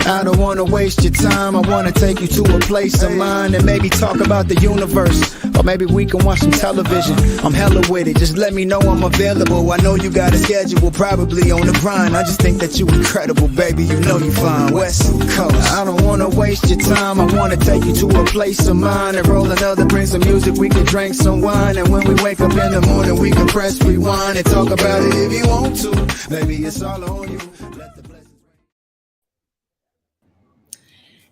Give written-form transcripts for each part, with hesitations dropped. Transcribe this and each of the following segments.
I don't wanna waste your time. I wanna take you to a place of mine and maybe talk about the universe. Or maybe we can watch some television. I'm hella with it, just let me know I'm available. I know you got a schedule, probably on the grind. I just think that you incredible, baby, you know you fine. West Coast. I don't wanna waste your time. I wanna take you to a place of mine and roll another, bring some music, we can drink some wine. And when we wake up in the morning, we can press rewind and talk about it if you want to. Baby, it's all on you.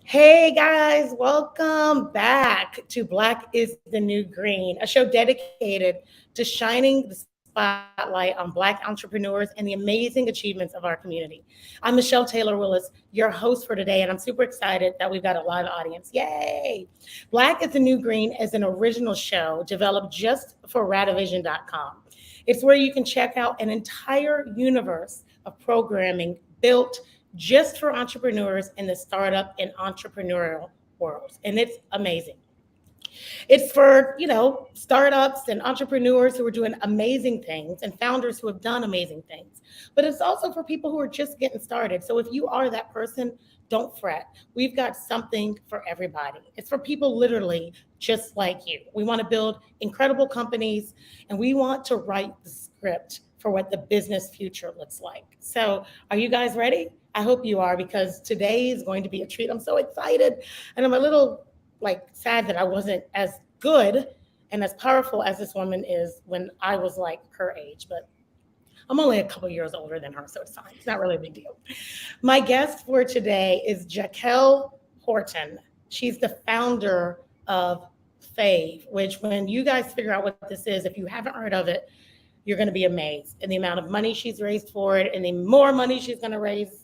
Hey guys, welcome back to Black is the New Green, a show dedicated to shining the spotlight on Black entrepreneurs and the amazing achievements of our community. I'm Michelle Taylor Willis, your host for today, and I'm super excited that we've got a live audience. Yay! Black is the New Green is an original show developed just for Radivision.com. It's where you can check out an entire universe of programming built just for entrepreneurs in the startup and entrepreneurial worlds. And it's amazing. It's for, startups and entrepreneurs who are doing amazing things and founders who have done amazing things. But it's also for people who are just getting started. So if you are that person, don't fret. We've got something for everybody. It's for people literally just like you. We want to build incredible companies and we want to write the script for what the business future looks like. So are you guys ready? I hope you are, because today is going to be a treat. I'm so excited. And I'm a little sad that I wasn't as good and as powerful as this woman is when I was her age, but I'm only a couple years older than her, so it's fine. It's not really a big deal. My guest for today is Jaquelle Horton. She's the founder of Fave, which when you guys figure out what this is, if you haven't heard of it, you're going to be amazed. And the amount of money she's raised for it and the more money she's going to raise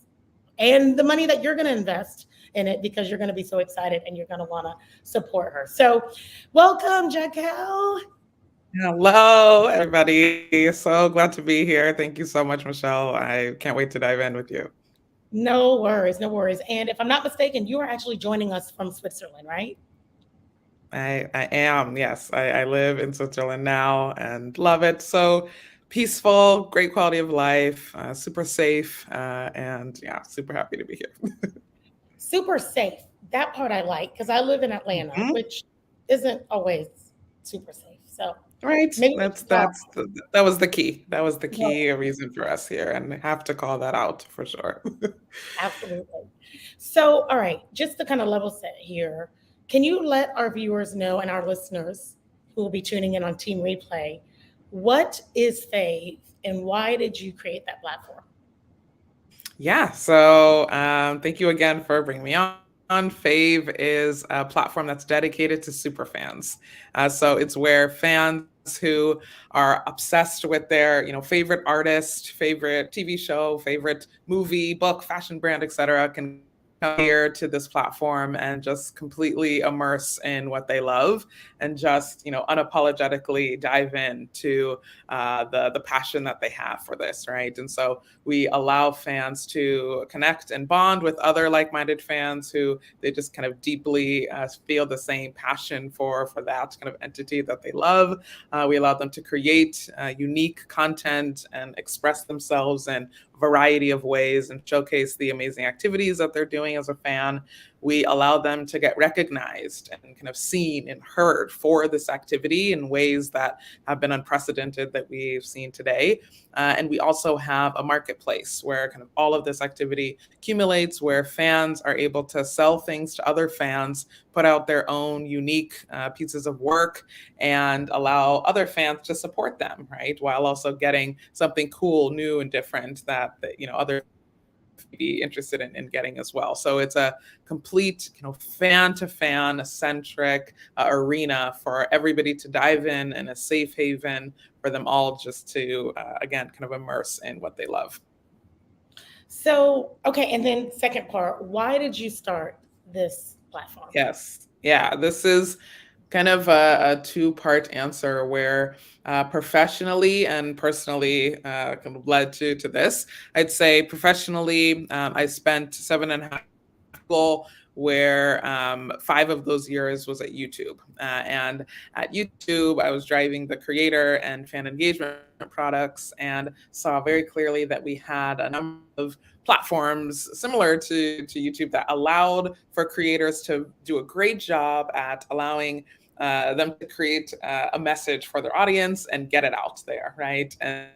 and the money that you're going to invest in it, because you're going to be so excited and you're going to want to support her. So welcome, Jaquelle. Hello, everybody. So glad to be here. Thank you so much, Michelle. I can't wait to dive in with you. No worries, no worries. And if I'm not mistaken, you are actually joining us from Switzerland, right? I am, yes. I live in Switzerland now and love it. So peaceful, great quality of life, super safe, and yeah, super happy to be here. Super safe. That part I like, because I live in Atlanta, which isn't always super safe. So right, that was the key. That was the key reason for us here, and I have to call that out for sure. Absolutely. So, all right, just to kind of level set here, can you let our viewers know and our listeners who will be tuning in on Team Replay, what is Fave and why did you create that platform? Yeah, so thank you again for bringing me on. Fave is a platform that's dedicated to super fans. So it's where fans who are obsessed with their favorite artist, favorite TV show, favorite movie, book, fashion brand, etc., can come here to this platform and just completely immerse in what they love and just unapologetically dive into the passion that they have for this, right? And so we allow fans to connect and bond with other like-minded fans who they just kind of deeply feel the same passion for that kind of entity that they love. We allow them to create unique content and express themselves in a variety of ways and showcase the amazing activities that they're doing as a fan. We allow them to get recognized and kind of seen and heard for this activity in ways that have been unprecedented that we've seen today. And we also have a marketplace where kind of all of this activity accumulates, where fans are able to sell things to other fans, put out their own unique pieces of work, and allow other fans to support them, right? While also getting something cool, new, and different that other be interested in getting as well. So it's a complete fan-to-fan centric arena for everybody to dive in and a safe haven for them all just to again kind of immerse in what they love. So okay, and then second part, why did you start this platform? Yes, yeah, this is kind of a two-part answer where professionally and personally kind of led to this. I'd say professionally, I spent 7.5 years where 5 of those years was at YouTube. And at YouTube, I was driving the creator and fan engagement products and saw very clearly that we had a number of platforms similar to YouTube that allowed for creators to do a great job at allowing them to create a message for their audience and get it out there, right? And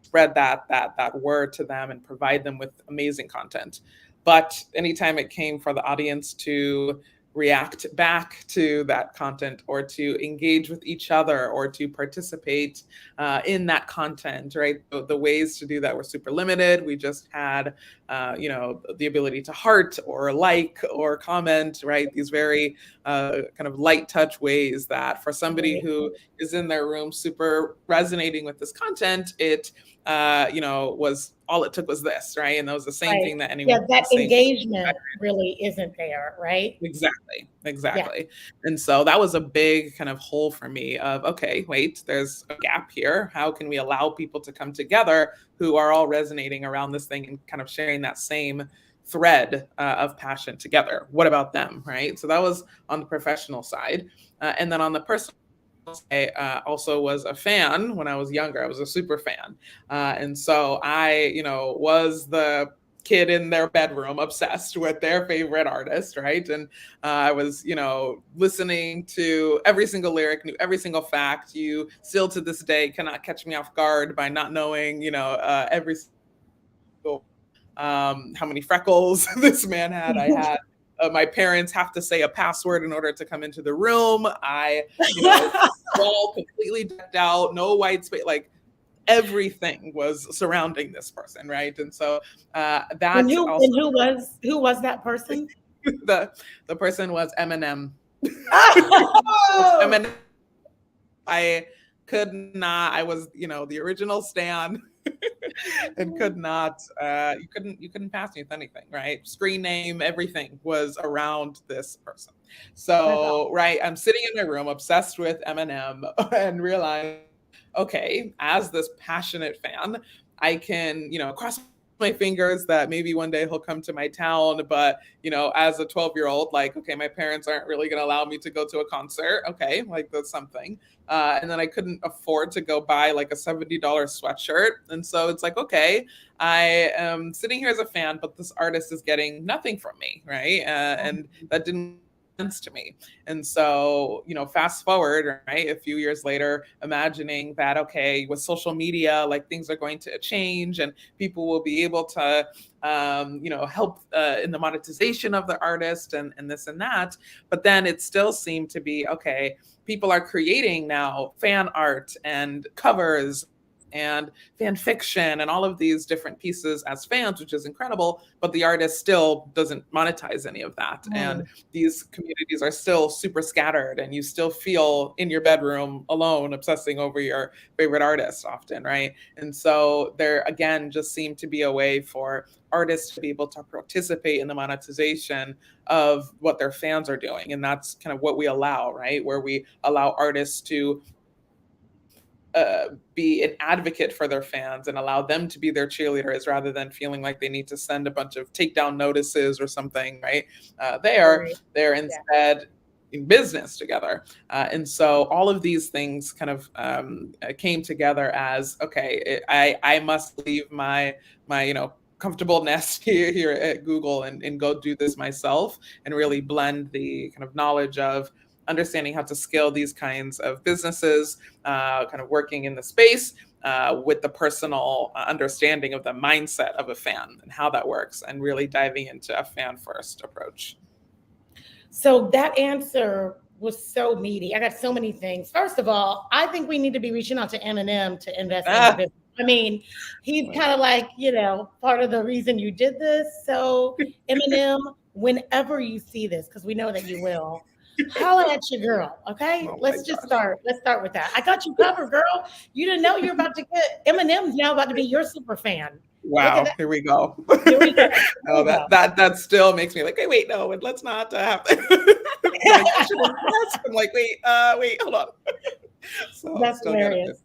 spread that word to them and provide them with amazing content. But anytime it came for the audience to react back to that content or to engage with each other or to participate in that content, right? The ways to do that were super limited. We just had, the ability to heart or like or comment, right? These very kind of light touch ways that for somebody who is in their room super resonating with this content, it was all it took was this, right? And that was the same thing that anyone that engagement really isn't there, right? Exactly. And so that was a big kind of hole for me of, okay, wait, there's a gap here. How can we allow people to come together who are all resonating around this thing and kind of sharing that same thread of passion together? What about them, right? So that was on the professional side. And then on the personal, I also was a fan when I was younger. I was a super fan. And so I, was the kid in their bedroom obsessed with their favorite artist, right? And I was, listening to every single lyric, knew every single fact. You still to this day cannot catch me off guard by not knowing, every single, how many freckles this man had. I had my parents have to say a password in order to come into the room. I, all completely decked out, no white space, like everything was surrounding this person, right? And so that who was that person? the person was Eminem. Oh! Eminem. I could not. I was, the original Stan. And could not you couldn't pass me with anything, right? Screen name, everything was around this person. So right, I'm sitting in my room obsessed with Eminem and realize, okay, as this passionate fan, I can, cross my fingers that maybe one day he'll come to my town. But, as a 12-year-old, like, okay, my parents aren't really going to allow me to go to a concert. Okay, like that's something. And then I couldn't afford to go buy like a $70 sweatshirt. And so it's like, okay, I am sitting here as a fan, but this artist is getting nothing from me, right? And that didn't sense to me. And so, fast forward, right, a few years later, imagining that, okay, with social media, like things are going to change and people will be able to, help in the monetization of the artist and this and that. But then it still seemed to be, okay, people are creating now fan art and covers and fan fiction and all of these different pieces as fans, which is incredible, but the artist still doesn't monetize any of that. And these communities are still super scattered and you still feel in your bedroom alone, obsessing over your favorite artist often, right? And so there, again, just seemed to be a way for artists to be able to participate in the monetization of what their fans are doing. And that's kind of what we allow, right? Where we allow artists to be an advocate for their fans and allow them to be their cheerleaders rather than feeling like they need to send a bunch of takedown notices or something, right? They're instead in business together. And so all of these things kind of came together as, okay, I must leave my comfortable nest here at Google and go do this myself and really blend the kind of knowledge of understanding how to scale these kinds of businesses, kind of working in the space with the personal understanding of the mindset of a fan and how that works, and really diving into a fan first approach. So that answer was so meaty. I got so many things. First of all, I think we need to be reaching out to Eminem to invest in the business. I mean, he's kind of like, part of the reason you did this. So Eminem, whenever you see this, because we know that you will, holla at your girl, okay? Let's start with that. I got you covered, girl. You didn't know you're about to get Eminem's now about to be your super fan. Wow, here we go. No, that still makes me like, hey, wait, no, let's not have I'm like, wait, hold on. So that's hilarious.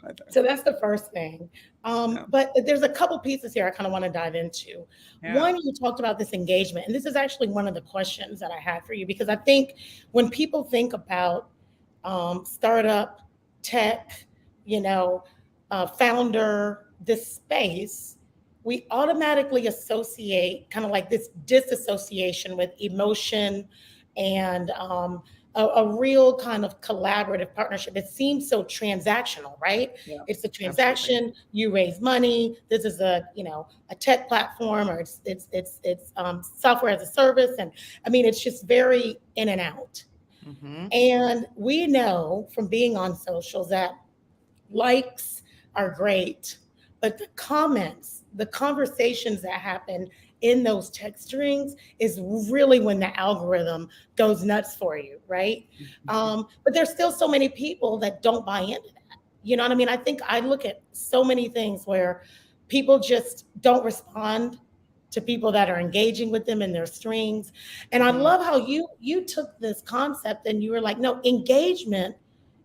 either. So that's the first thing. Yeah. But there's a couple pieces here I kind of want to dive into. Yeah. One, you talked about this engagement, and this is actually one of the questions that I had for you because I think when people think about startup, tech, you know, founder, this space, we automatically associate kind of like this disassociation with emotion and a real kind of collaborative partnership. It seems so transactional, right? Yeah. It's a Absolutely. transaction. You raise money. This is a tech platform, or it's software as a service, and I mean it's just very in and out. Mm-hmm. And we know from being on socials that likes are great, but the comments, the conversations that happen in those text strings is really when the algorithm goes nuts for you, right? But there's still so many people that don't buy into that. You know what I mean? I think I look at so many things where people just don't respond to people that are engaging with them in their strings. And I Mm-hmm. love how you took this concept and you were like, no, engagement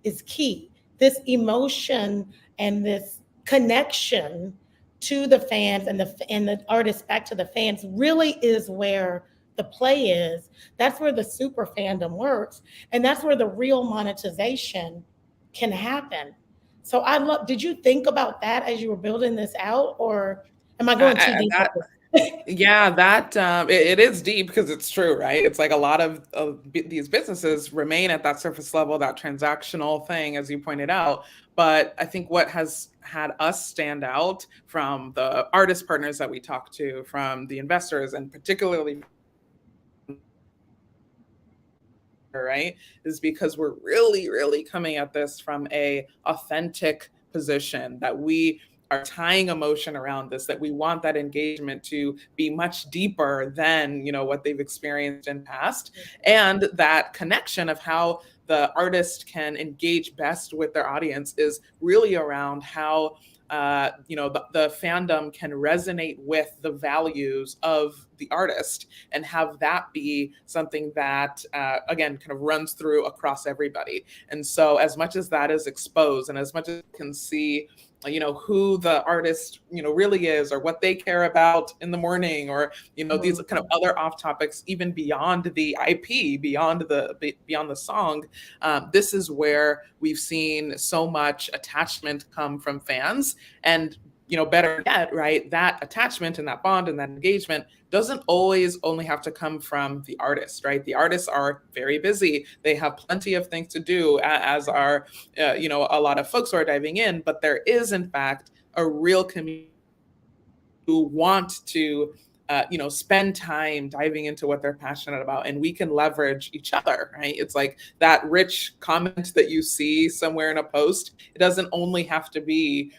is key. This emotion and this connection to the fans and the artists back to the fans really is where the play is. That's where the super fandom works, and that's where the real monetization can happen. So I love. Did you think about that as you were building this out, or am I going too deep That with this? Yeah, that it is deep because it's true, right? It's like a lot of these businesses remain at that surface level, that transactional thing, as you pointed out. But I think what has had us stand out from the artist partners that we talk to, from the investors, and particularly, right, is because we're really, really coming at this from a authentic position that we are tying emotion around this, that we want that engagement to be much deeper than what they've experienced in past, and that connection of how the artist can engage best with their audience is really around how the fandom can resonate with the values of the artist and have that be something that again kind of runs through across everybody. And so as much as that is exposed and as much as you can see who the artist really is, or what they care about in the morning, or these kind of other off topics even beyond the IP, beyond the song, this is where we've seen so much attachment come from fans. And better yet, right, that attachment and that bond and that engagement doesn't always only have to come from the artist, right? The artists are very busy. They have plenty of things to do, as are, a lot of folks who are diving in. But there is, in fact, a real community who want to spend time diving into what they're passionate about, and we can leverage each other, right? It's like that rich comment that you see somewhere in a post. It doesn't only have to be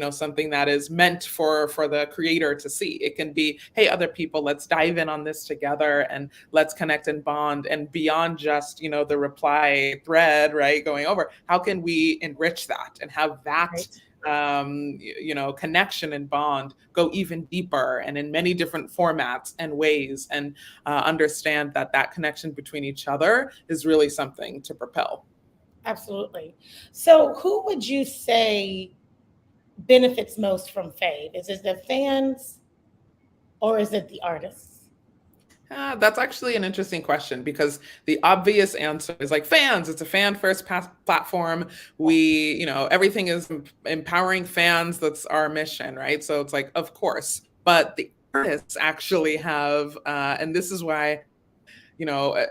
something that is meant for the creator to see. It can be, hey, other people, let's dive in on this together and let's connect and bond. And beyond just the reply thread, right, going over, how can we enrich that and have that Right. connection and bond go even deeper and in many different formats and ways, and understand that connection between each other is really something to propel. Absolutely. So who would you say benefits most from Fave? Is it the fans or is it the artists? That's actually an interesting question, because the obvious answer is like fans. It's a fan first platform. We, everything is empowering fans. That's our mission, right? So it's like, of course. But the artists actually have, and this is why,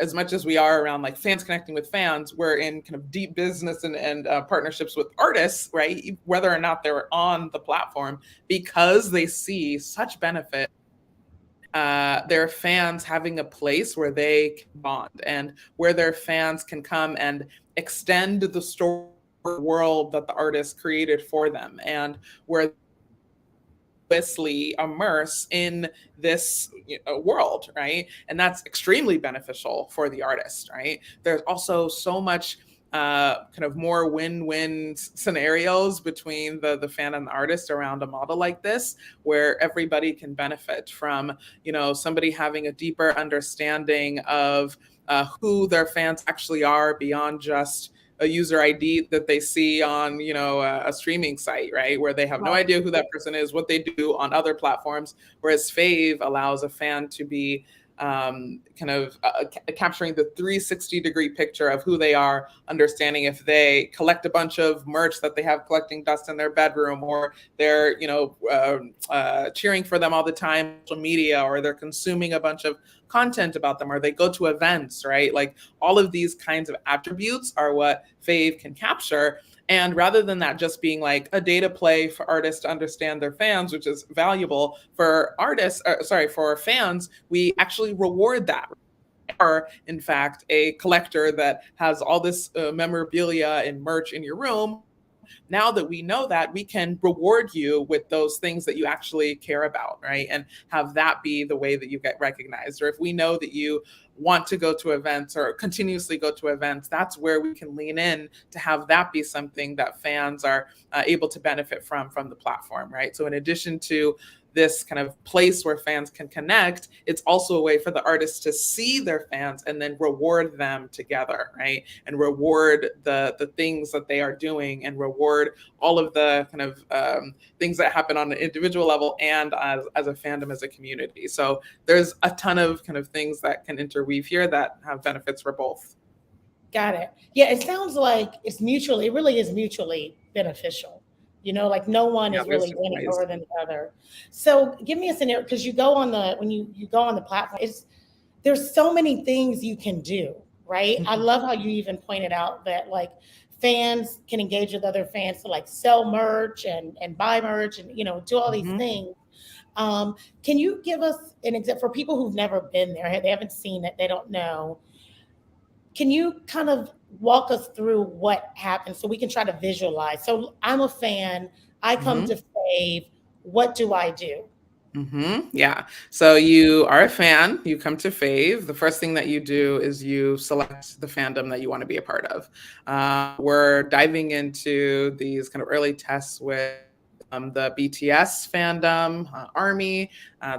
as much as we are around like fans connecting with fans, we're in kind of deep business and partnerships with artists, right? Whether or not they're on the platform, because they see such benefit their fans having a place where they can bond, and where their fans can come and extend the story world that the artist created for them, and where immerse in this world, right? And that's extremely beneficial for the artist, right? There's also so much kind of more win-win scenarios between the fan and the artist around a model like this, where everybody can benefit from somebody having a deeper understanding of who their fans actually are, beyond just a user ID that they see on, a streaming site, right? Where they have no Right. idea who that person is, what they do on other platforms. Whereas Fave allows a fan to be kind of capturing the 360-degree picture of who they are, understanding if they collect a bunch of merch that they have collecting dust in their bedroom, or they're, cheering for them all the time on social media, or they're consuming a bunch of content about them, or they go to events, right? Like all of these kinds of attributes are what Fave can capture. And rather than that just being like a data play for artists to understand their fans, which is valuable for for fans, we actually reward that. Or, in fact, a collector that has all this memorabilia and merch in your room. Now that we know that, we can reward you with those things that you actually care about, right? And have that be the way that you get recognized. Or if we know that you want to go to events or continuously go to events, that's where we can lean in to have that be something that fans are able to benefit from the platform, right? So in addition to this kind of place where fans can connect, it's also a way for the artists to see their fans and then reward them together, right? And reward the things that they are doing, and reward all of the kind of things that happen on an individual level and as a fandom, as a community. So there's a ton of kind of things that can interweave here that have benefits for both. Got it. Yeah, it sounds like it really is mutually beneficial. Like no one Yeah, is there's really different winning ways. more than the other. So give me a scenario, because when you go on the platform, there's so many things you can do, right? I Mhm. love how you even pointed out that like fans can engage with other fans to like sell merch and buy merch and do all these Mhm. things. Can you give us an example for people who've never been there, they haven't seen it, they don't know? Can you kind of walk us through what happened so we can try to visualize? So I'm a fan, I come Mhm. to Fave, what do I do? Yeah. So you are a fan, you come to Fave. The first thing that you do is you select the fandom that you want to be a part of. We're diving into these kind of early tests with the BTS fandom, Army,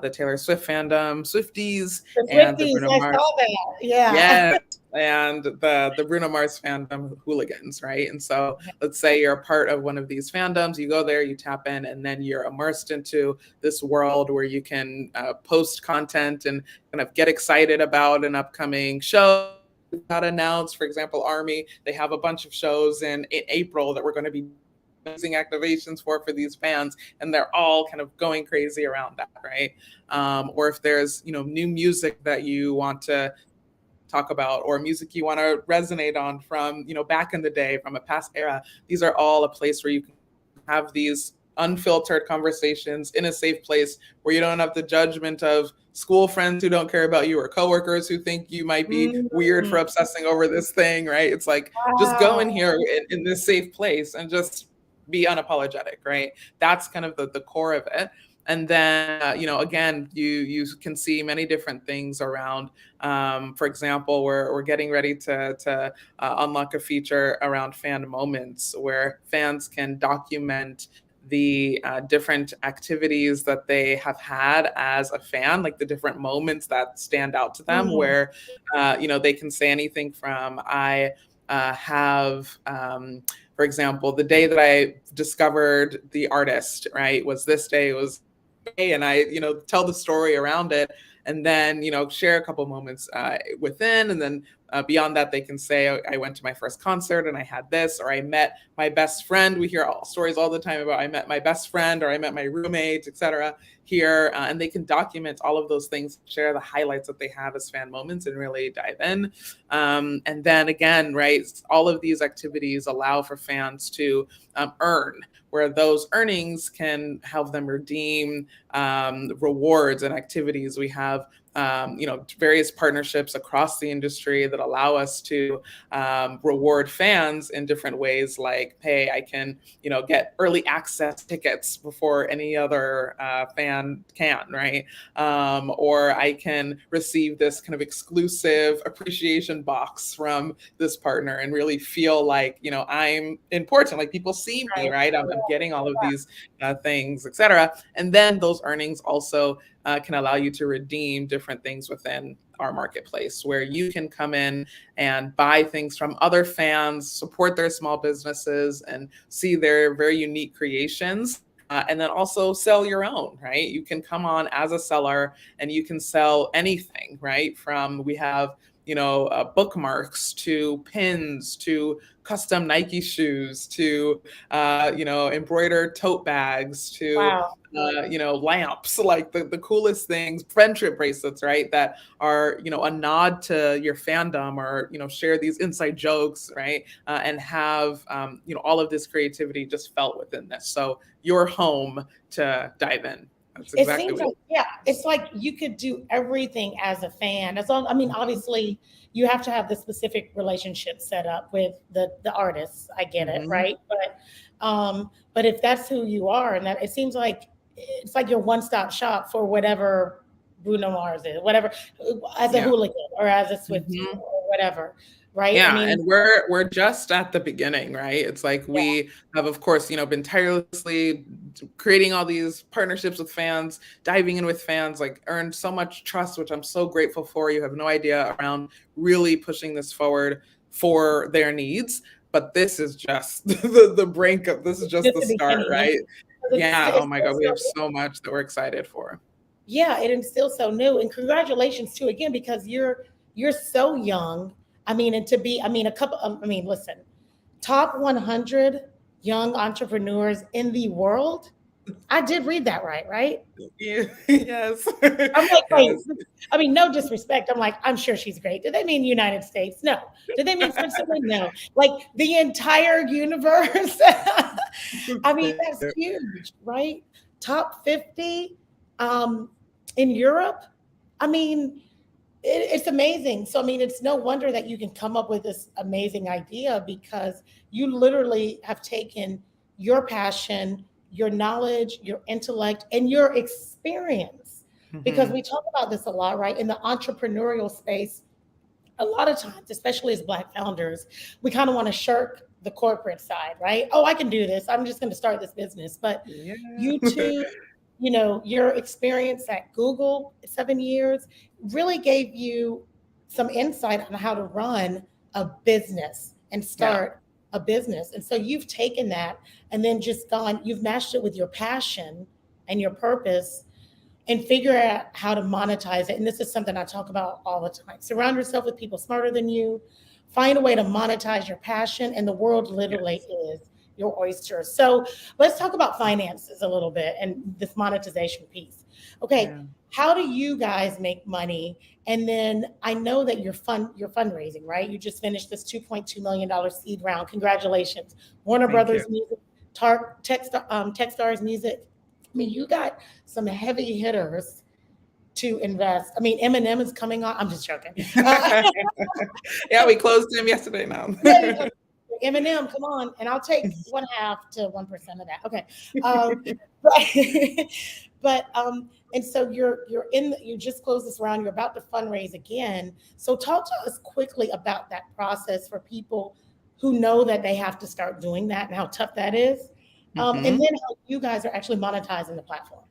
the Taylor Swift fandom, Swifties, The and the Swifties, Bruno I Mars. saw that. Yeah. Yes, and the Bruno Mars fandom, Hooligans, right? And so let's say you're a part of one of these fandoms, you go there, you tap in, and then you're immersed into this world where you can post content and kind of get excited about an upcoming show got announced. For example, Army, they have a bunch of shows in April that we're going to be amazing activations for these fans, and they're all kind of going crazy around that, right? Or if there's new music that you want to talk about, or music you want to resonate on from back in the day, from a past era, these are all a place where you can have these unfiltered conversations in a safe place where you don't have the judgment of school friends who don't care about you, or coworkers who think you might be weird Mm, for obsessing over this thing, right? It's like, just go in wow. here in this safe place and just be unapologetic, right? That's kind of the core of it. And then again, you can see many different things around. For example, we're getting ready to unlock a feature around fan moments, where fans can document the different activities that they have had as a fan, like the different moments that stand out to them, Mm, where they can say anything from I have for example, the day that I discovered the artist, right, was this day. It was, and I, tell the story around it, and then, share a couple moments within, and then beyond that, they can say, I went to my first concert and I had this, or I met my best friend. We hear all stories all the time about I met my best friend, or I met my roommate, etc. Here, and they can document all of those things, share the highlights that they have as fan moments, and really dive in. And then again, right, all of these activities allow for fans to earn, where those earnings can help them redeem rewards and activities. We have various partnerships across the industry that allow us to reward fans in different ways, like, hey, I can get early access tickets before any other fan can, right? Or I can receive this kind of exclusive appreciation box from this partner and really feel like I'm important, like people see me, right. right? I'm getting all of these things, etc. And then those earnings also can allow you to redeem different things within our marketplace, where you can come in and buy things from other fans, support their small businesses, and see their very unique creations. And then also sell your own, right? You can come on as a seller and you can sell anything, right? We have, bookmarks to pins to custom Nike shoes to, embroidered tote bags to, Wow. lamps, like the coolest things, friendship bracelets, right? That are, a nod to your fandom, or, share these inside jokes, right? And have, all of this creativity just felt within this. So you're home to dive in. That's It exactly seems what. like, yeah, it's like you could do everything as a fan. As long, I mean, obviously, you have to have the specific relationship set up with the artists. I get it, Mhm. right? But if that's who you are, and that it seems like it's like your one stop shop for whatever Bruno Mars is, whatever, as a Yeah. hooligan or as a Swiftie Mhm. or whatever, right? I Yeah, mean, and we're just at the beginning, right? It's like yeah, we have, of course, been tirelessly creating all these partnerships with fans, diving in with fans, like earned so much trust, which I'm so grateful for. You have no idea, around really pushing this forward for their needs. But this is just the brink of, this is just just the the start, beginning, and right? Yeah. Oh it's my still God, we have so. so much that we're excited for. Yeah, it is still so new. And congratulations too again, because you're so young. I mean, and to be, I mean, a couple I mean, listen, top 100 young entrepreneurs in the world. I did read that right, right? Yeah, yes. I'm like, wait, Yes. I mean, no disrespect. I'm like, I'm sure she's great. Did they mean United States? No. Did they mean Switzerland? No. Like the entire universe. I mean, that's huge, right? Top 50 um, in Europe. I mean, it's amazing. So, I mean, it's no wonder that you can come up with this amazing idea, because you literally have taken your passion, your knowledge, your intellect, and your experience. Because Mhm. we talk about this a lot, right? In the entrepreneurial space, a lot of times, especially as Black founders, we kind of want to shirk the corporate side, right? Oh, I can do this. I'm just going to start this business. But Yeah. you too, your experience at Google, 7 years, really gave you some insight on how to run a business and Yeah. start a business. And so you've taken that and then just gone, you've matched it with your passion and your purpose, and figure out how to monetize it. And this is something I talk about all the time. Surround yourself with people smarter than you. Find a way to monetize your passion, and the world literally Yes. is your oyster. So let's talk about finances a little bit and this monetization piece. Okay, Yeah. how do you guys make money? And then I know that you're fundraising, right? You just finished this $2.2 million seed round. Congratulations, Warner Thank you. Brothers Music, Techstars Music. I mean, you got some heavy hitters to invest. I mean, Eminem is coming on. I'm just joking. Yeah, we closed him yesterday now. Yeah, Eminem, come on, and I'll take 1/2 to 1% of that. Okay, but and so you just closed this round. You're about to fundraise again. So talk to us quickly about that process for people who know that they have to start doing that and how tough that is, and then Mhm. how you guys are actually monetizing the platform.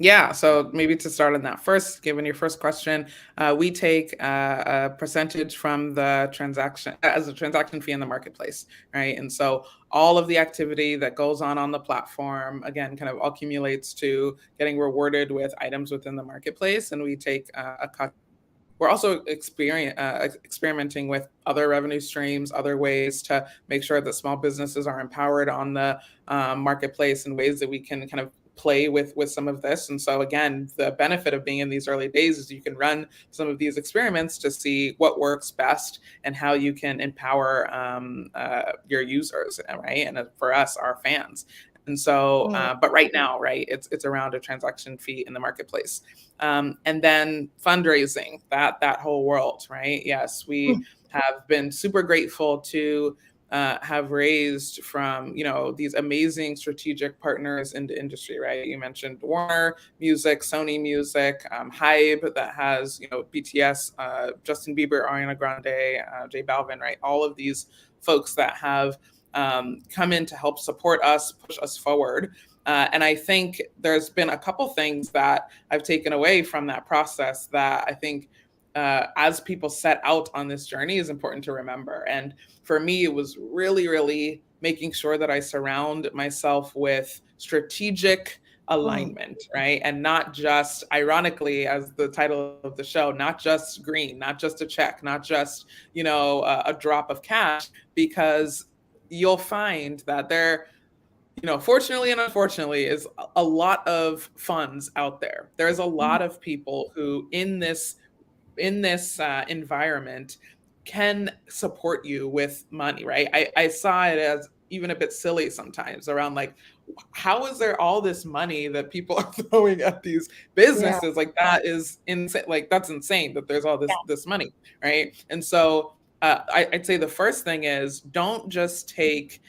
Yeah, so maybe to start on that first, given your first question, we take a percentage from the transaction as a transaction fee in the marketplace, right? And so all of the activity that goes on the platform, again, kind of accumulates to getting rewarded with items within the marketplace, and we take a cut. We're also experimenting with other revenue streams, other ways to make sure that small businesses are empowered on the marketplace, in ways that we can kind of play with some of this. And so again, the benefit of being in these early days is you can run some of these experiments to see what works best and how you can empower your users, right? And for us, our fans. And so, Mm. but right now, right, it's around a transaction fee in the marketplace. And then fundraising, that whole world, right? Yes, we have been super grateful to have raised from these amazing strategic partners in the industry, right? You mentioned Warner Music, Sony Music, Hybe, that has BTS, Justin Bieber, Ariana Grande, J Balvin, right? All of these folks that have come in to help support us, push us forward. And I think there's been a couple things that I've taken away from that process that I think as people set out on this journey is important to remember. And for me, it was really, really making sure that I surround myself with strategic alignment, right? And not just, ironically, as the title of the show, not just green, not just a check, not just, a drop of cash, because you'll find that there, fortunately and unfortunately, is a lot of funds out there. There's a lot of people who in this environment can support you with money, right? I saw it as even a bit silly sometimes around like, how is there all this money that people are throwing at these businesses? Like that is insane. Like that's insane that there's all this money, right? And so I'd say the first thing is don't just take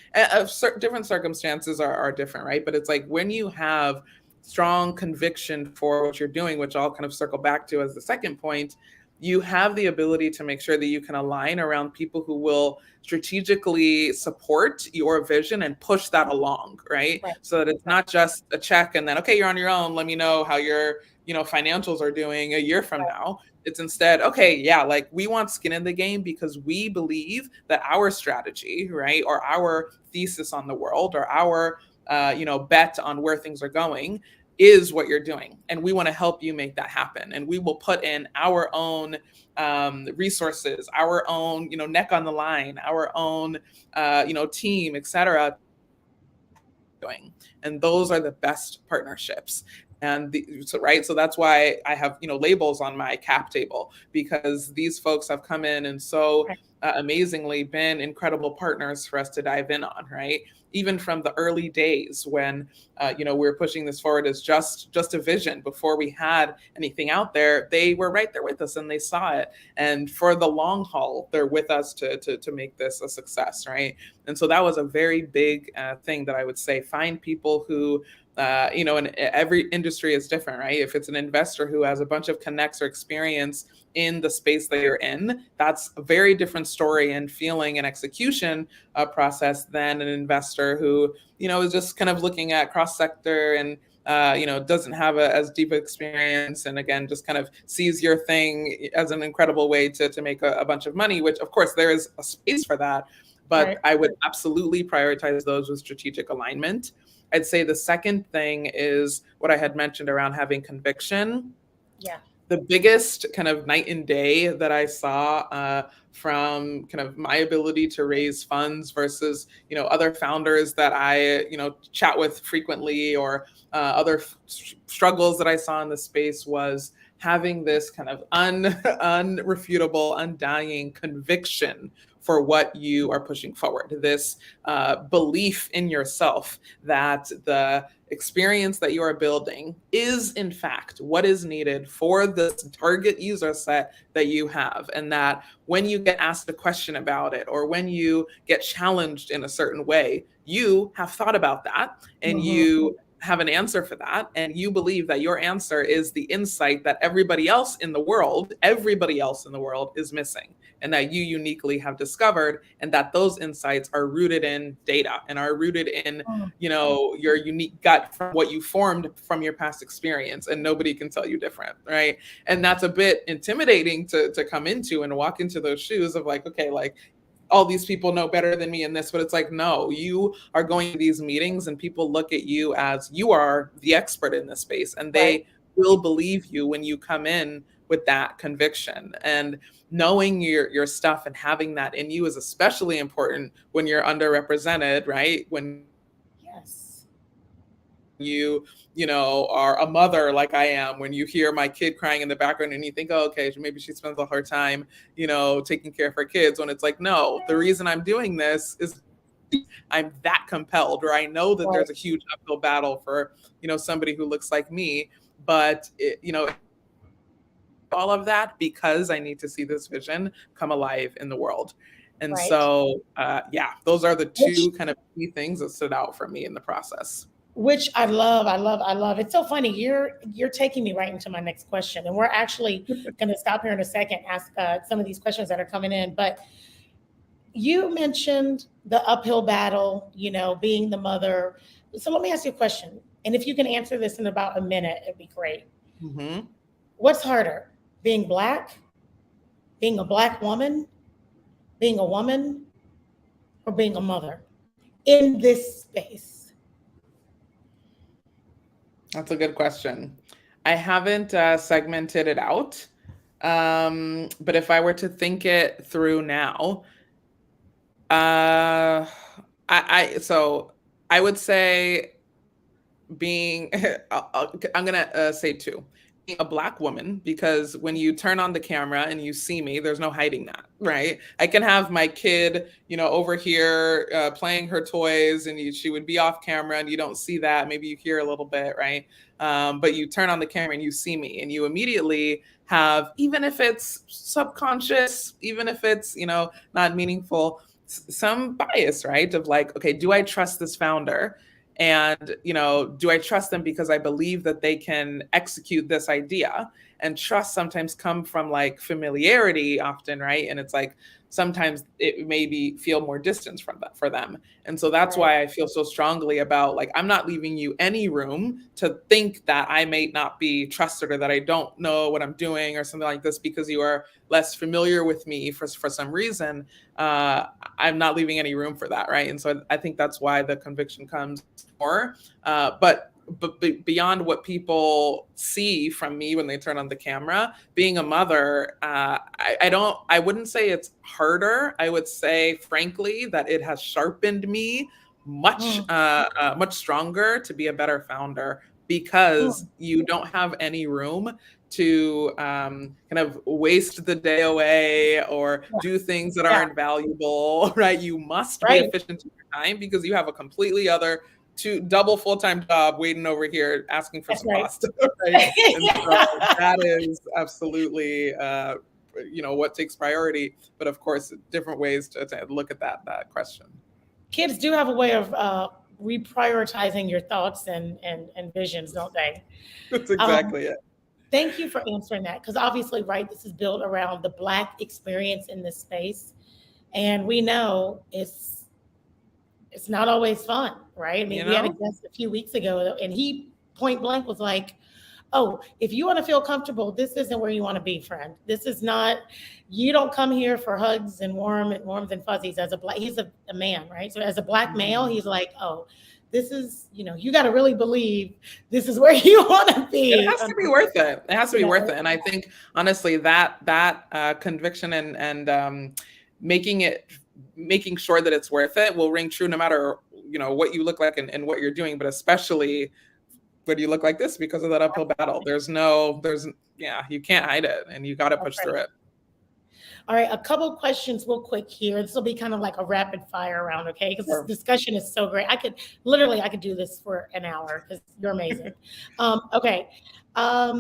different circumstances are different, right? But it's like when you have strong conviction for what you're doing, which I'll kind of circle back to as the second point, you have the ability to make sure that you can align around people who will strategically support your vision and push that along, right? So that it's not just a check and then, okay, you're on your own. Let me know how your, financials are doing a year from now. It's instead, okay, yeah, like we want skin in the game because we believe that our strategy, right, or our thesis on the world or our, bet on where things are going is what you're doing. And we want to help you make that happen. And we will put in our own resources, our own, neck on the line, our own, team, et cetera. And those are the best partnerships. And so that's why I have, labels on my cap table, because these folks have come in and so amazingly been incredible partners for us to dive in on, right? Even from the early days when, we were pushing this forward as just a vision before we had anything out there, they were right there with us and they saw it. And for the long haul, they're with us to make this a success, right? And so that was a very big thing that I would say, find people who, and every industry is different, right? If it's an investor who has a bunch of connects or experience in the space that you're in, that's a very different story and feeling and execution process than an investor who, is just kind of looking at cross sector and, doesn't have as deep experience. And again, just kind of sees your thing as an incredible way to make a bunch of money, which of course there is a space for that. But I would absolutely prioritize those with strategic alignment. I'd say the second thing is what I had mentioned around having conviction. Yeah. The biggest kind of night and day that I saw from kind of my ability to raise funds versus, other founders that I, chat with frequently or other struggles that I saw in the space was having this kind of unrefutable, undying conviction for what you are pushing forward. This belief in yourself that the experience that you are building is in fact what is needed for the target user set that you have. And that when you get asked a question about it, or when you get challenged in a certain way, you have thought about that and you have an answer for that. And you believe that your answer is the insight that everybody else in the world is missing, and that you uniquely have discovered, and that those insights are rooted in data and are rooted in, your unique gut from what you formed from your past experience, and nobody can tell you different, right? And that's a bit intimidating to come into and walk into those shoes of like, okay, like all these people know better than me in this, but it's like, no, you are going to these meetings and people look at you as you are the expert in this space, and they will believe you when you come in with that conviction. And knowing your stuff and having that in you is especially important when you're underrepresented, right? When you are a mother like I am, when you hear my kid crying in the background and you think, oh, okay, maybe she spends all her time, taking care of her kids, when it's like, no, the reason I'm doing this is I'm that compelled, or I know that there's a huge uphill battle for, somebody who looks like me, but all of that because I need to see this vision come alive in the world. And so, those are the two kind of key things that stood out for me in the process. Which I love. It's so funny. You're taking me right into my next question. And we're actually going to stop here in a second, ask some of these questions that are coming in. But you mentioned the uphill battle, being the mother. So let me ask you a question. And if you can answer this in about a minute, it'd be great. What's harder, being Black Being a Black woman, being a woman, or being a mother in this space? That's a good question. I haven't segmented it out. But if I were to think it through now, so I would say being I'm gonna say two. Being a Black woman, because when you turn on the camera and you see me, there's no hiding that, right? I can have my kid, over here playing her toys, and she would be off camera, and you don't see that. Maybe you hear a little bit, right? But you turn on the camera and you see me, and you immediately have, even if it's subconscious, even if it's not meaningful, some bias, right? Of like, okay, do I trust this founder? And do I trust them because I believe that they can execute this idea? And trust sometimes come from like familiarity often, right? And it's like sometimes it maybe feel more distance from that for them. And so that's Right. why I feel so strongly about, like, I'm not leaving you any room to think that I may not be trusted, or that I don't know what I'm doing or something like this, because you are less familiar with me for some reason. I'm not leaving any room for that, right? And so I think that's why the conviction comes more. But beyond what people see from me when they turn on the camera, being a mother, I wouldn't say it's harder. I would say, frankly, that it has sharpened me much, Mm, much stronger to be a better founder, mm, because you don't have any room to kind of waste the day away or yeah, do things that yeah, aren't valuable, right? You must be right. efficient in your time, because you have a completely other double full-time job waiting over here asking for That's some right. pasta, right? And so that is absolutely what takes priority. But of course, different ways to look at that question. Kids do have a way of reprioritizing your thoughts and visions, don't they? That's Um, exactly it. Thank you for answering that, because obviously, right, this is built around the Black experience in this space, and we know it's not always fun, right? I mean, You we had a know? guest a few weeks ago, and he point blank was like, "Oh, if you want to feel comfortable, this isn't where you want to be, friend. This is not. You don't come here for hugs and warms and fuzzies." As a Black, he's a man, right? So as a Black male, Mhm. he's like, "Oh, this is, you got to really believe this is where you want to It be." has to be worth it. It has to You be worth know, it. And I think, honestly, that conviction and making it making sure that it's worth it will ring true no matter what you look like and what you're doing, but especially when you look like this, because of that uphill battle. Yeah, you can't hide it, and you got to that's push right. through it. All right, a couple questions real quick here. This will be kind of like a rapid fire round, okay? Because this Sure. discussion is so great. I could do this for an hour because you're amazing. Okay, let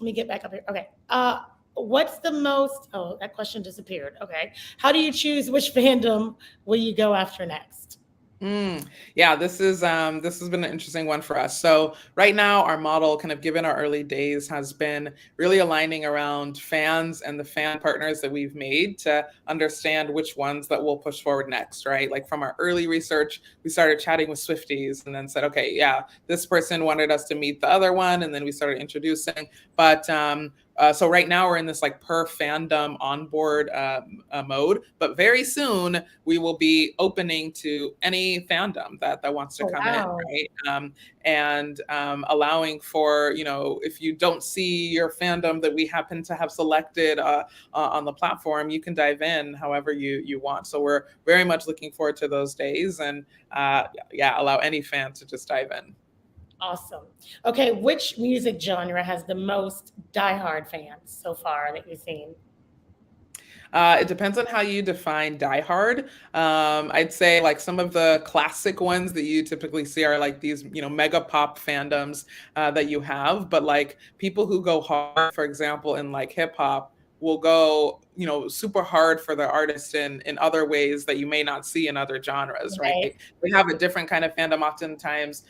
me get back up here. Okay, what's the most? Oh, that question disappeared. Okay, how do you choose which fandom will you go after next? Yeah, this has been an interesting one for us. So right now, our model, kind of given our early days, has been really aligning around fans and the fan partners that we've made to understand which ones that we'll push forward next, right? Like from our early research, we started chatting with Swifties and then said, okay, yeah, this person wanted us to meet the other one, and then we started introducing. But so right now we're in this like per fandom onboard mode, but very soon we will be opening to any fandom that wants to Oh come in, wow, right? And allowing for, if you don't see your fandom that we happen to have selected on the platform, you can dive in however you want. So we're very much looking forward to those days, and yeah, allow any fan to just dive in. awesome. Okay, which music genre has the most diehard fans so far that you've seen? It depends on how you define Die Hard. I'd say like some of the classic ones that you typically see are like these, mega pop fandoms that you have. But like people who go hard, for example, in like hip hop, will go, super hard for their artist in other ways that you may not see in other genres, right? Right. They have a different kind of fandom. Oftentimes,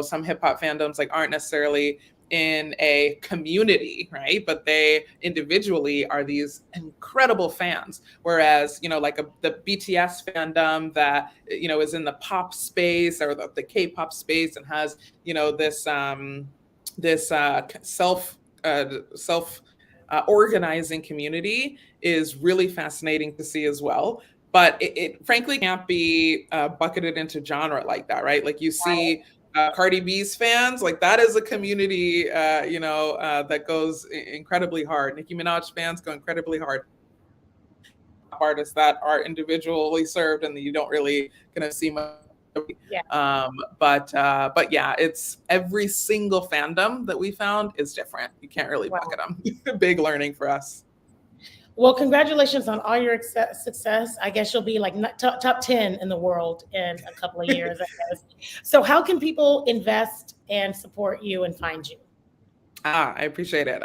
some hip hop fandoms like aren't necessarily in a community, right? But they individually are these incredible fans. Whereas, like the BTS fandom that, is in the pop space or the K-pop space and has, this self organizing community is really fascinating to see as well. But it frankly can't be bucketed into genre like that, right? Like you see Cardi B's fans, like that is a community, that goes incredibly hard. Nicki Minaj fans go incredibly hard. Artists that are individually served and you don't really kind of see much. Yeah. But yeah, it's every single fandom that we found is different. You can't really bucket them. Big learning for us. Well, congratulations on all your success. I guess you'll be like top 10 in the world in a couple of years, I guess. So how can people invest and support you and find you? I appreciate it.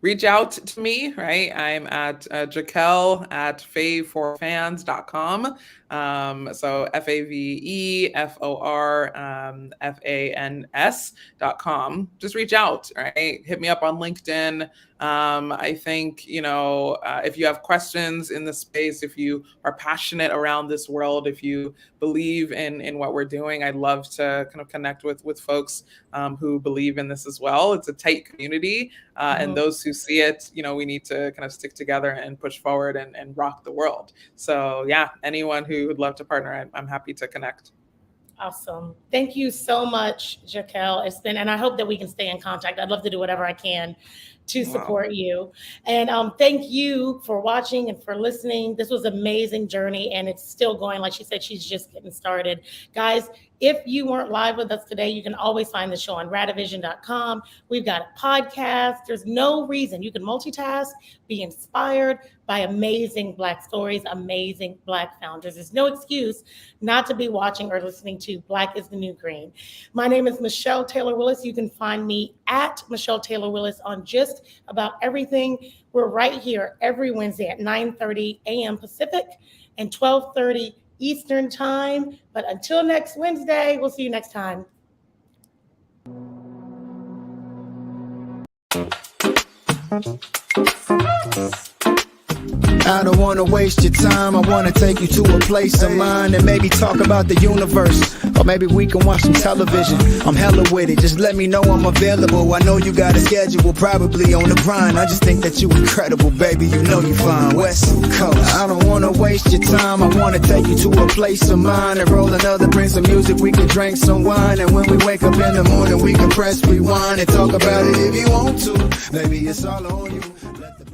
Reach out to me, right? I'm at Jaquelle at faveforfans.com. So FAVEFORFANS.com. Just reach out, right? Hit me up on LinkedIn. I think, if you have questions in the space, if you are passionate around this world, if you believe in what we're doing, I'd love to kind of connect with folks who believe in this as well. It's a tight community, and those who see it, we need to kind of stick together and push forward and rock the world. So yeah, anyone who would love to partner, I'm happy to connect. Awesome. Thank you so much, Jaquelle. And I hope that we can stay in contact. I'd love to do whatever I can to support you. And thank you for watching and for listening. This was an amazing journey and it's still going. Like she said, she's just getting started. Guys, if you weren't live with us today, you can always find the show on radivision.com. We've got a podcast. There's no reason. You can multitask, be inspired by amazing Black stories, amazing Black founders. There's no excuse not to be watching or listening to Black is the New Green. My name is Michelle Taylor Willis. You can find me at Michelle Taylor Willis on just about everything. We're right here every Wednesday at 9:30 a.m. Pacific and 12:30 Eastern time. But until next Wednesday, we'll see you next time. I don't wanna waste your time. I wanna take you to a place of mine and maybe talk about the universe. Or maybe we can watch some television. I'm hella with it. Just let me know I'm available. I know you got a schedule, probably on the grind. I just think that you incredible, baby. You know you fine. West Coast. I don't wanna waste your time. I wanna take you to a place of mine and roll another, bring some music. We can drink some wine. And when we wake up in the morning, we can press rewind and talk about it if you want to. Baby, it's all on you. Let the